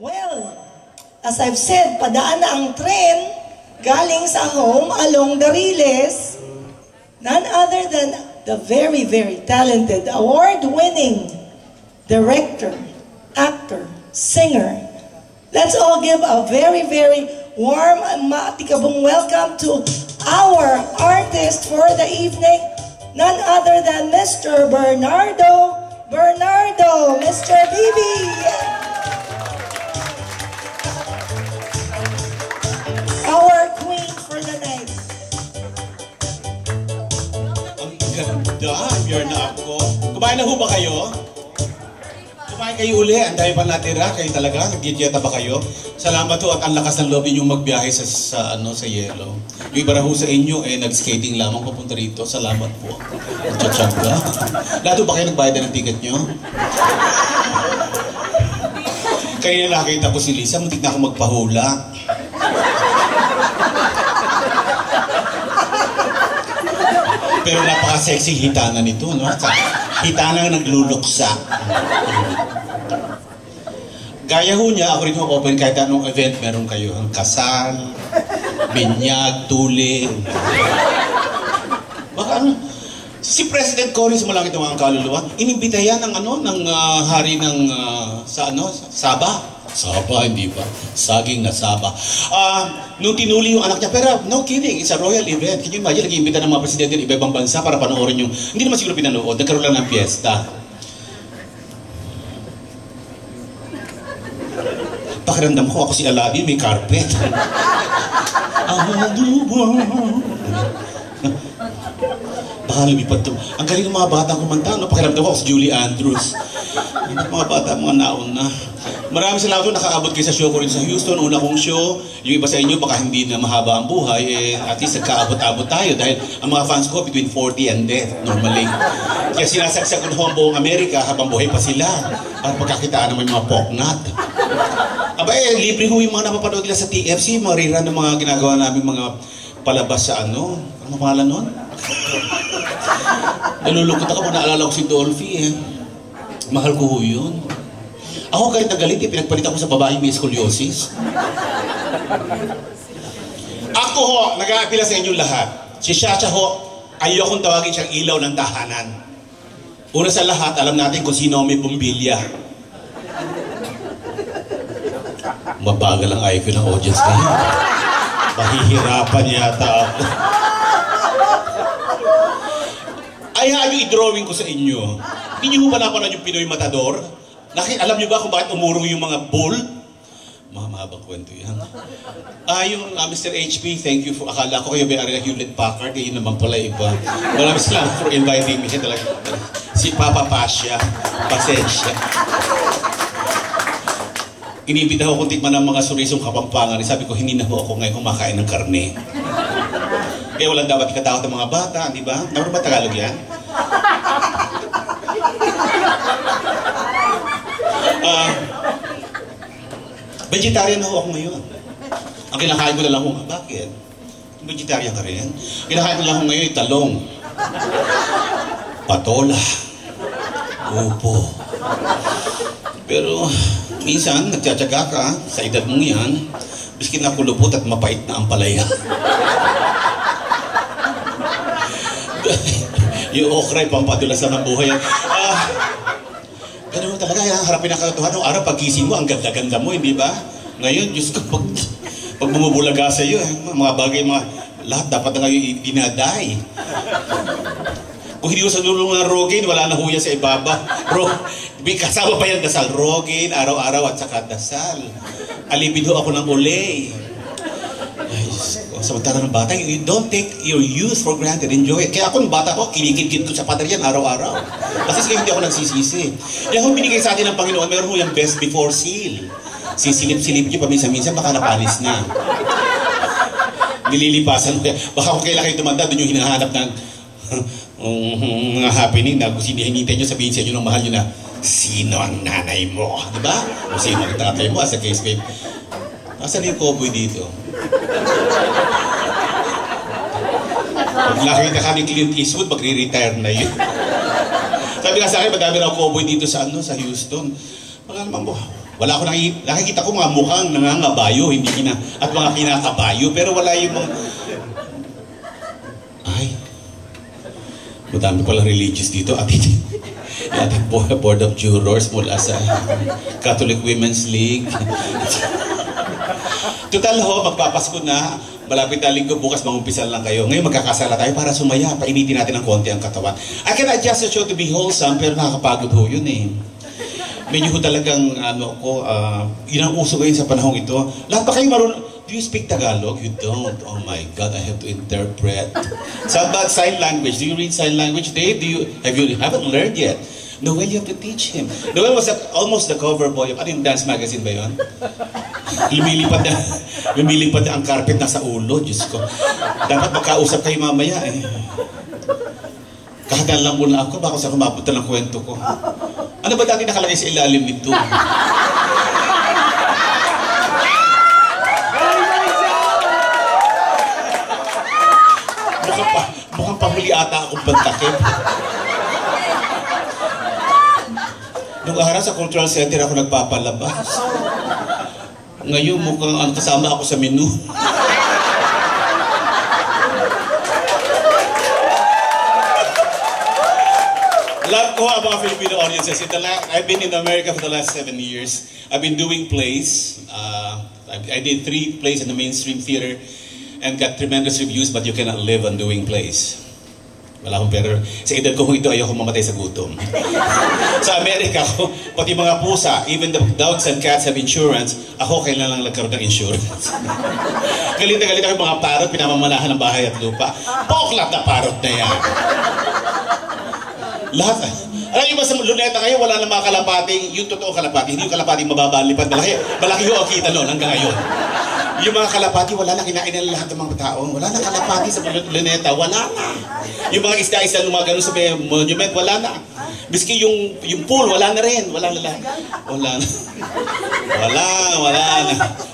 Well, as I've said, padaan na ang tren galing sa home along the Riles. None other than the very, very talented, award-winning director, actor, singer. Let's all give a very, very warm and maatikabong welcome to our artist for the evening, none other than Mr. Bernardo, Mr. Bibi. Our queen for the night. Ang ganda, Bjorn na ako. Kumain na ho ba kayo? Kumain kayo uli, ang dami pa natira. Kayo talaga, nag-dieta ba kayo? Salamat ho at ang lakas ng loob ninyong magbiyahe sa yelo. Yung iba na ho sa inyo, nag-skating lamang papunta rito. Salamat po. Nagtsatsaga. Lahat ho ba kayo nagbayad ng ticket nyo? Kaya nakita ko si Lisa, muntik na ako magpahula. Pero napaka-sexy hitana nito, no? Hitana nagluluksa. Gaya ho niya, ako rin yung open kahit anong event meron kayo. Ang kasal, binyag, tuling. Baka ano, si President Cory sa malangit ng mga kaluluwa, inimbita yan ng hari ng, Saba. Saba, hindi ba? Saging na Saba. Nung tinuli yung anak niya, pero no kidding, it's a royal event. Can you imagine, nag-iimbita ng mga presidente ng iba-ibang bansa para panoorin yung, hindi naman siguro pinanood, nagkaroon lang ng piyesta. Pakiramdam ko, ako si Aladdin, may carpet. Baka lumipad to. Ang galing ng mga batang kumanta, no? Pakiramdam ko, ako si Julie Andrews. Mga bata, mga naon na. Maraming salamat po, nakaabot kayo sa show ko rin sa Houston. Una kong show, yung iba sa inyo, baka hindi na mahaba ang buhay, at least nagkaabot-abot tayo dahil ang mga fans ko between 40 and death, normally. Kaya sinasagsak ko na ang buong Amerika habang buhay pa sila para pagkakitaan naman yung mga poknat. Aba libre ho yung mga napapanood nila sa TFC, mga rerun ng mga ginagawa namin mga palabas sa ano pangalan nun? Nalulungkot ako pag naalala ko si Dolphy Mahal ko ho yun. Ako galit na galit, pinagpalit ako sa babaeng may scoliosis. Ako ho, nag-aapila sa inyong lahat. Si Chacha ho, ayokong tawagin siyang ilaw ng tahanan. Una sa lahat, alam natin kung sino may bumbilya. Mabagal ang IQ ng audience ngayon. Mahihirapan yata ako. Ayaw yung i-drawing ko sa inyo. Hindi nyo ba napanood yung Pinoy Matador? Alam nyo ba kung bakit umurong yung mga bull? Mahabang kwento yan. Yung Mr. HP, thank you for, akala ko kayo may-ari na Hewlett Packard, yun naman pala iba. Maraming salamat for inviting me. Talaga. Si Papa Pasha, pasensya. Inibita ko kung tikman ng mga surisong Kapampangan. Sabi ko, hindi na ho ako ngayon kumakain ng karne. Kaya walang dapat ikatakot ng mga bata, di ba? Tama ba Tagalog yan? Vegetarian na ho ako ngayon. Ang kinakain ko na lang ho, bakit? Vegetarian ka rin? Kinakain ko lang ho ngayon, talong. Patola. Upo. Pero minsan, nagtsatsaga ka sa edad mong yan, biskin na kulupot at mapait na ang palaya. Yung okra, pampadulas na ng buhay. Ganun talaga, harapin ang katotohanan. Nung araw, pagkising mo, ang ganda-ganda mo, hindi ba? Ngayon, Diyos ko, pag bumubulaga sa iyo, mga bagay, lahat dapat na ngayon dinaday. Kung hindi mo sa dulo ng Rogaine, wala na huya sa ibaba. Kasama pa yan, dasal. Rogaine, araw-araw at saka dasal. Alibido ako ng ulay. Ay, samantala ng bata, you don't take your youth for granted. Enjoy it. Kaya ako ng bata ko, kinikid-kid ko sa pader yan araw-araw. Kasi hindi ako nagsisisi. Kaya kung binigay sa atin ng Panginoon, meron ho yung best before seal. Sisilip-silip nyo paminsan-minsan, baka napalis na. Nililipasan mo. Baka kung kailan kayo tumanda, doon yung hinahanap ng mga happening na kung hinihintay nyo, sabihin sa inyo ng mahal nyo na, sino ang nanay mo? Diba? O sino ang tatay mo? As a case, babe. Asan yung cowboy dito? Pag nakita ka ni Clint Eastwood, magre-retire na yun. Sabi nga sa akin, madami raw cowboy dito sa Houston. Baka naman po, Wala ako nakikita ko mga mukhang nangangabayo, at mga kinakabayo, pero wala yung mga... Ay, madami pala religious dito. Ating board of jurors mula sa Catholic Women's League. Total ho, magpapasko na. Malapit na linggo, bukas mangumpisan lang kayo. Ngayon magkakasala tayo para sumaya. Painitin natin ng konti ang katawan. I can adjust the show to be wholesome, pero nakakapagod ho yun eh. Medyo ho talagang, yun ang uso ngayon sa panahong ito. Lahat ba kayo marunong? Do you speak Tagalog? You don't. Oh my God, I have to interpret. So about sign language. Do you read sign language, Dave? Haven't learned yet. Noel, you have to teach him. Noel was almost the cover boy. Ano yung dance magazine ba yun? Lumilipad na ang carpet na sa ulo. Diyos ko. Dapat magkausap kayo mamaya eh. Kahatan lang muna ako, baka sa kumapunta ng kwento ko. Ano ba dati nakalagay sa ilalim nito? Mukhang pahuli ata akong pantakip. Nung araw sa Cultural Center ako nagpapalabas. Ngayon mukhang kasama ako sa menu. Love ko ang mga Filipino audiences. I've been in America for the last 7 years. I've been doing plays. I did 3 plays in the mainstream theater and got tremendous reviews, but you cannot live on doing plays. Wala akong pera. Sa edad ko ito, ayoko mamatay sa gutom. Sa Amerika, pati mga pusa, even the dogs and cats have insurance, ako kailangan lang nagkaroon ng insurance. Galit na galit ako mga parot, pinamamanahan ng bahay at lupa. Poklat na parot na yan. Lahat. Alam niyo ba sa Luneta ngayon, wala na mga kalapating, yung totoo kalapati, hindi yung kalapating mababalipad. Malaki yung akita noon hanggang ngayon. Yung mga kalapati, wala na kinain na lahat ng mga tao. Wala na kalapati sa Luneta, wala na. Yung mga isda-isda lumagano sa monument, wala na. Biski yung pool, wala na rin. Wala na.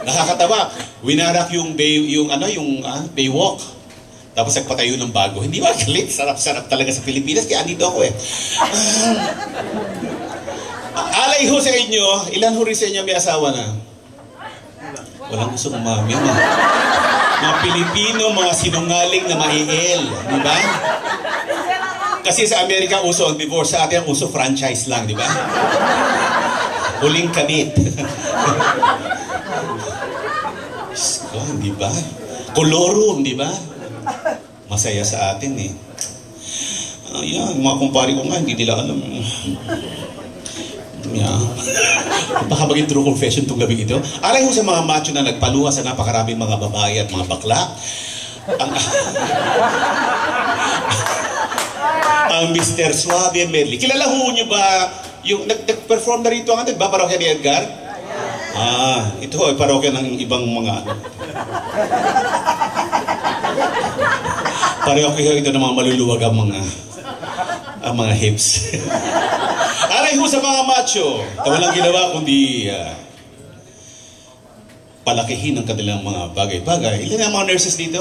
Nakakatawa. Winarak yung Baywalk. Tapos nagpatayo ng bago. Hindi ba galit? Sarap-sarap talaga sa Pilipinas. Kaya andito ako eh. Alay ho sa inyo, ilan ho rin sa inyo may asawa na? Walang gusto umami. Mga Pilipino, mga sinungaling na maiil. Di ba? Kasi sa Amerika uso ang divorce. Sa atin ang uso franchise lang. Di ba? Huling kabit. Di ba? Kolorum, di ba? Masaya sa atin eh. Yan, mga kumpari ko nga, hindi nila alam. Yeah. Baka maging true confession itong gabi ito. Aray ho sa mga macho na nagpaluha sa napakaraming mga babae at mga bakla. Ang Mr. Suave Medley. Kilala ho nyo ba yung nag-perform na rito ang nagbaparokya ni Edgar? Ito ay parokya ng ibang mga pareho kayo ito ng mga maluluwag ang mga hips. Aray ho sa mga macho, ito walang ginawa kundi palakihin ang kanilang mga bagay-bagay. Ilan ang mga nurses dito?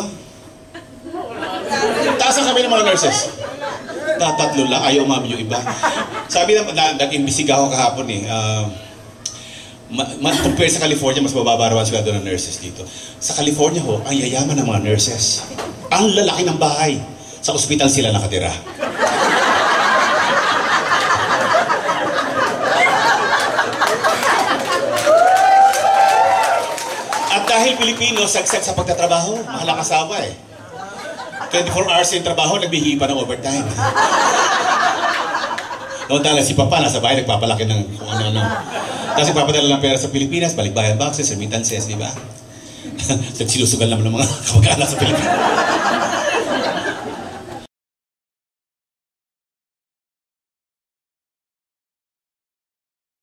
Taasan kami ng mga nurses. Tatlo lang, ayaw umami yung iba. Sabi na, nag-imbisiga ako kahapon eh. Compare sa California, mas mababa raw ang sweldo ng nurses dito. Sa California ho, ang yayaman ng mga nurses. Ang lalaki ng bahay. Sa ospital sila nakatira. At dahil Pilipino, sagsag sa pagtatrabaho, mahal ang asawa eh. 24 hours yung trabaho, nagbihi pa ng overtime. Noon talaga si Papa, nasa bahay, nagpapalaki ng kung ano-ano. Kasi papadala ng pera sa Pilipinas, balikbayan boxes, remittances, di ba? Sinusugal naman ng mga kamag-anak sa Pilipinas.